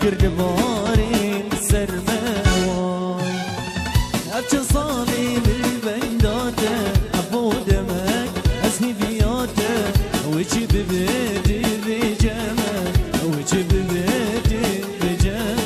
کرد بارین سرموای هرچه صالی بالبنداته ابو دمک از هیویاته وچی ببیدی بجمه وچی ببیدی بجمه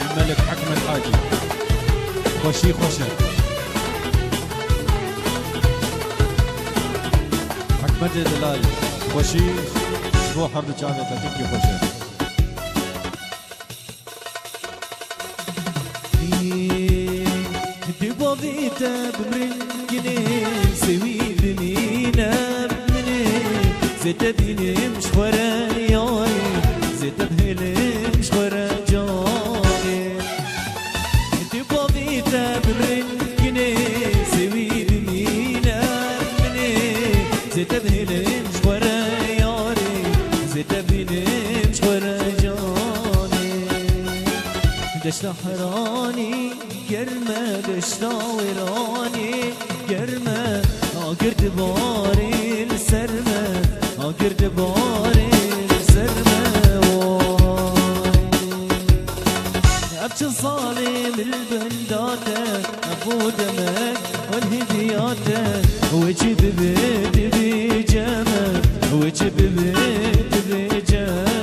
الملك حكم الحاجي خوشي خوشه حكمت دلال خوشي روح حرب جامعة تتكي خوشه دبابيتا بمرن جنين سوي بنينا بمنين زيتا بيني مشورا ياري زيتا بهلي مشورا جاري دبابيتا بمرن جنين سوي بنينا بمنين زيتا بهلي مشورا ياري زيتا بيني مشورا جاري دشت حراني گرمه دشتا ویرانی گرمه آگرد باری سرمه آگرد باری سرمه ابچه ظالم البنداته ابو دمك والهدياته وجه ببيت بجمه وجه ببيت بجمه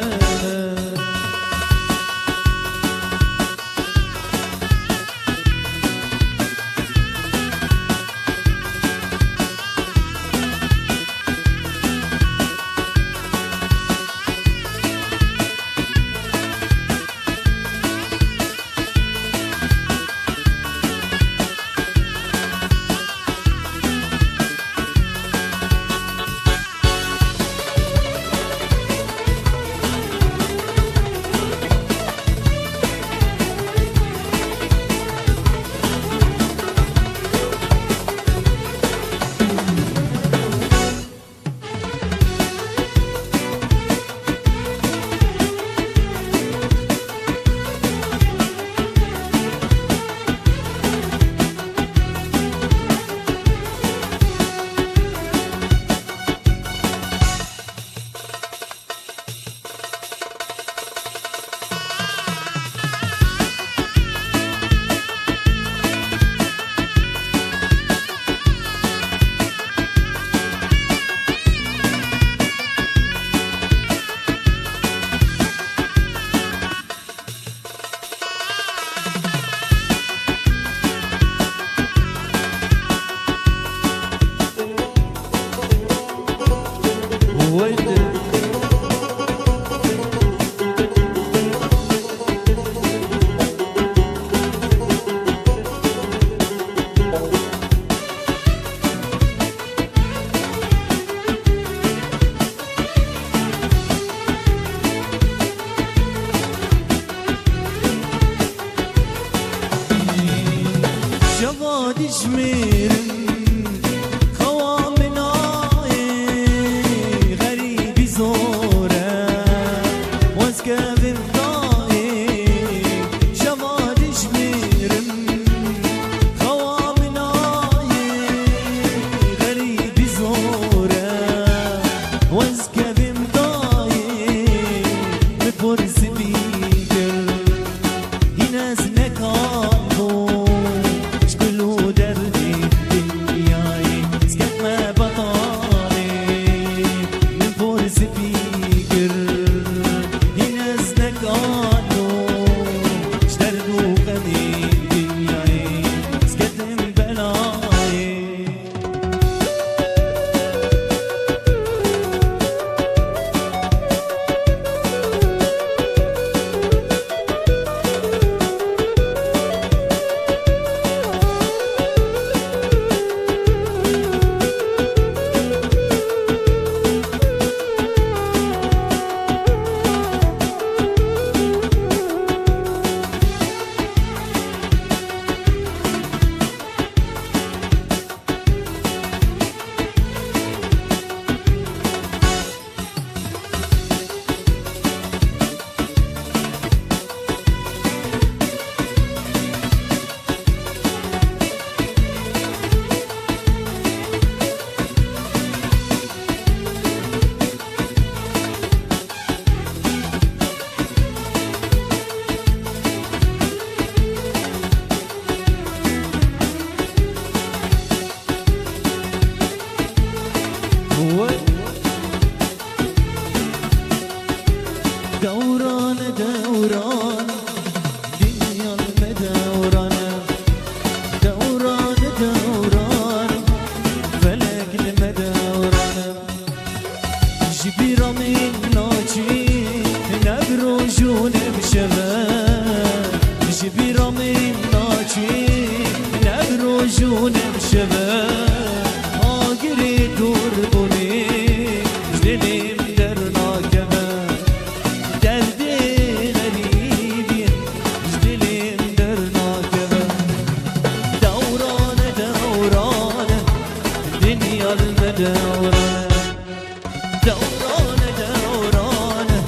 شباب آگری دور بونی دلیم در ناکبه دردی غریبی دلیم در ناکبه دورانه دورانه دنیا المدورانه دورانه دورانه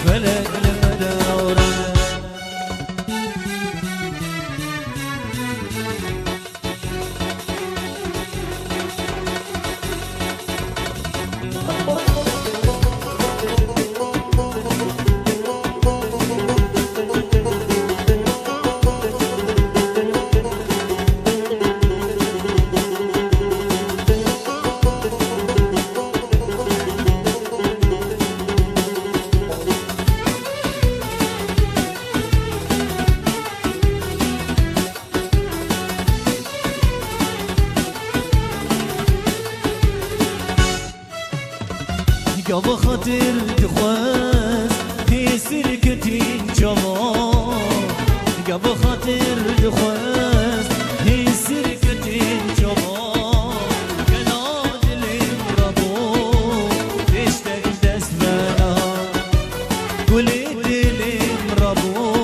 فلك المدورانه يا بخاطر دخواز هي سركتين جوان يا بخاطر دخواز هي سركتين جوان كناد الامربو تشتاق دست بنا قولت الامربو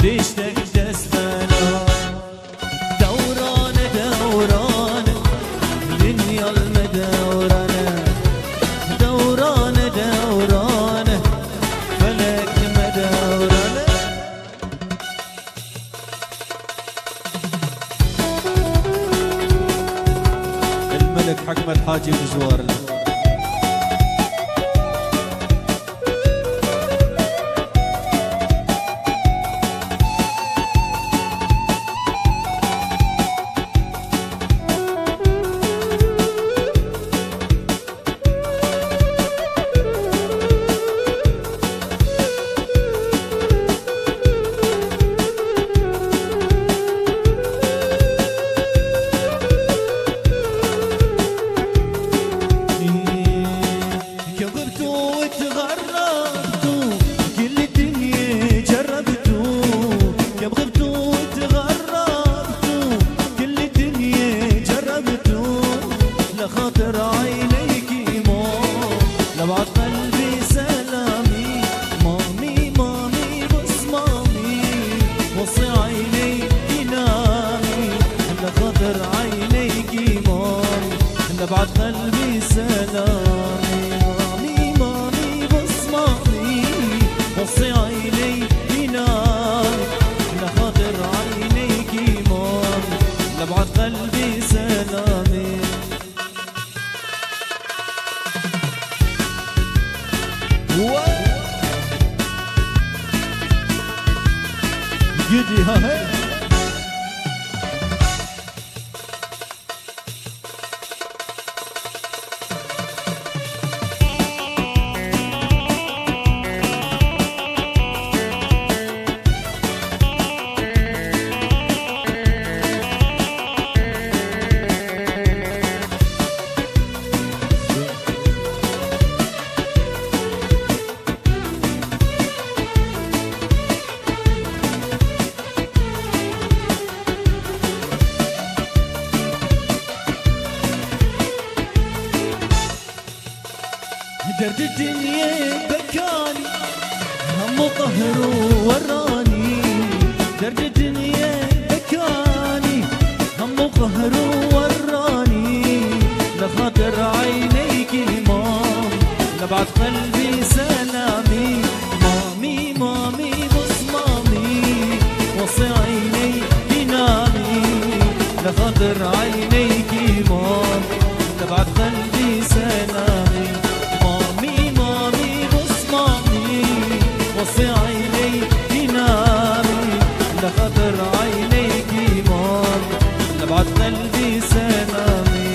تشتاق دست بنا دوران دوران دنيا المدورانه دوران دوران فلك مدوران الملك حكمت حاجي بجوار بعد قلبي سلامي مامي مامي بص مامي بصي عيني ينامي لخاطر عينيكي مامي لبعد قلبي سلامي جدي ها درد الدنيا بكاني هم قهر وراني درد الدنيا بكاني هم قهر وراني لخاطر عينيكي مام لبعد قلبي سلامي مامي مامي بص مامي وصي عيني ينامي لخاطر عينيكي مام لبعد قلبي سلامي وصي عيني ينامي لخاطر عينيكي مامي لبعد قلبي سلامي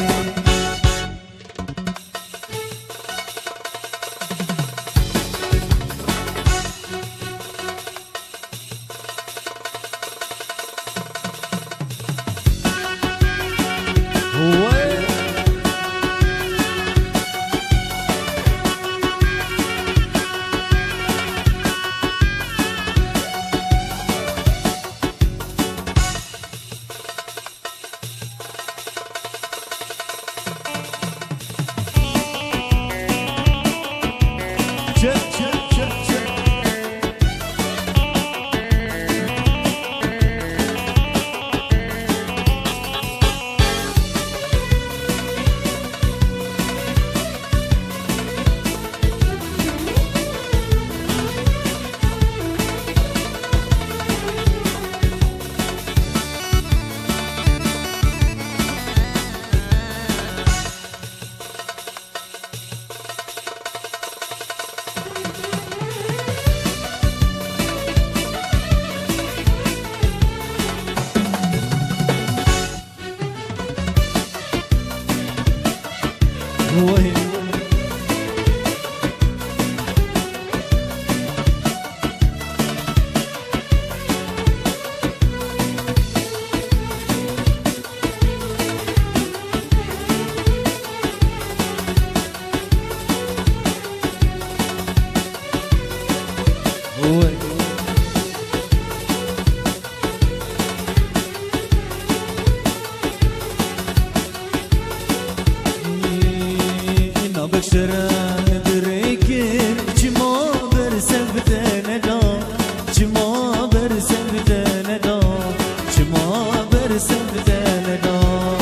برسم دلدار شما برسم دلدار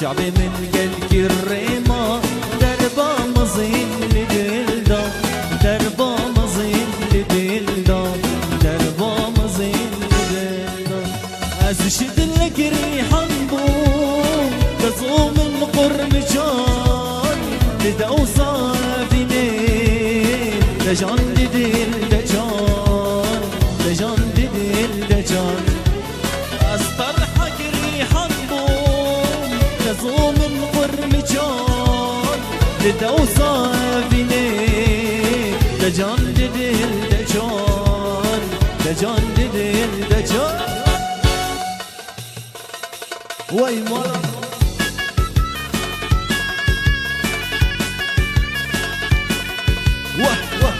شعبي من قلق الريما دربا مزين لدلدار دربا مزين لدلدار دربا مزين لدلدار أزشد لك ريحا بوم قصو من قرم جان لدو صافيني لجان لدل دجان لجان لدل دجان أصطرحك ريحا بوم قصو من قرم جان لدو صافيني لجان لدل دجان لجان لدل دجان وای مالا واه واه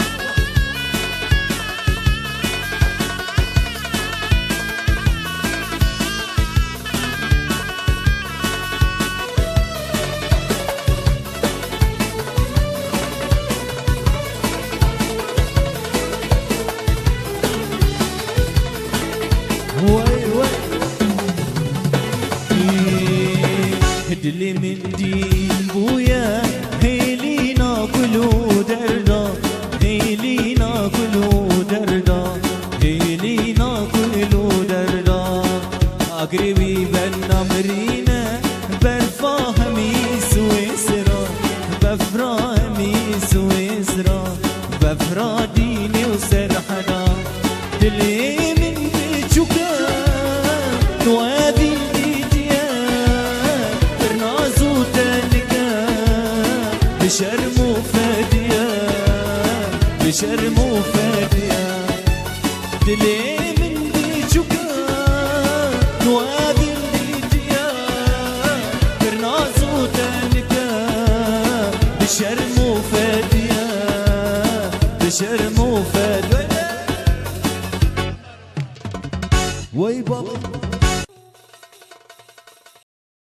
وای وای هدلي من دين بويا هيلي ناكلو دردا هيلي ناكلو دردا هيلي ناكلو دردا أقربي بنا مرينا برفاهمي سويسرا بفراهمي سويسرا بفرا ديني وسرحنا دلي من بيتشوكا نوادي بشرمو فادية بشرمو فادية دلي من بيجوكا نوادي الديديا برنازو تانكا بشرمو فادية بشرمو فادية وي بابا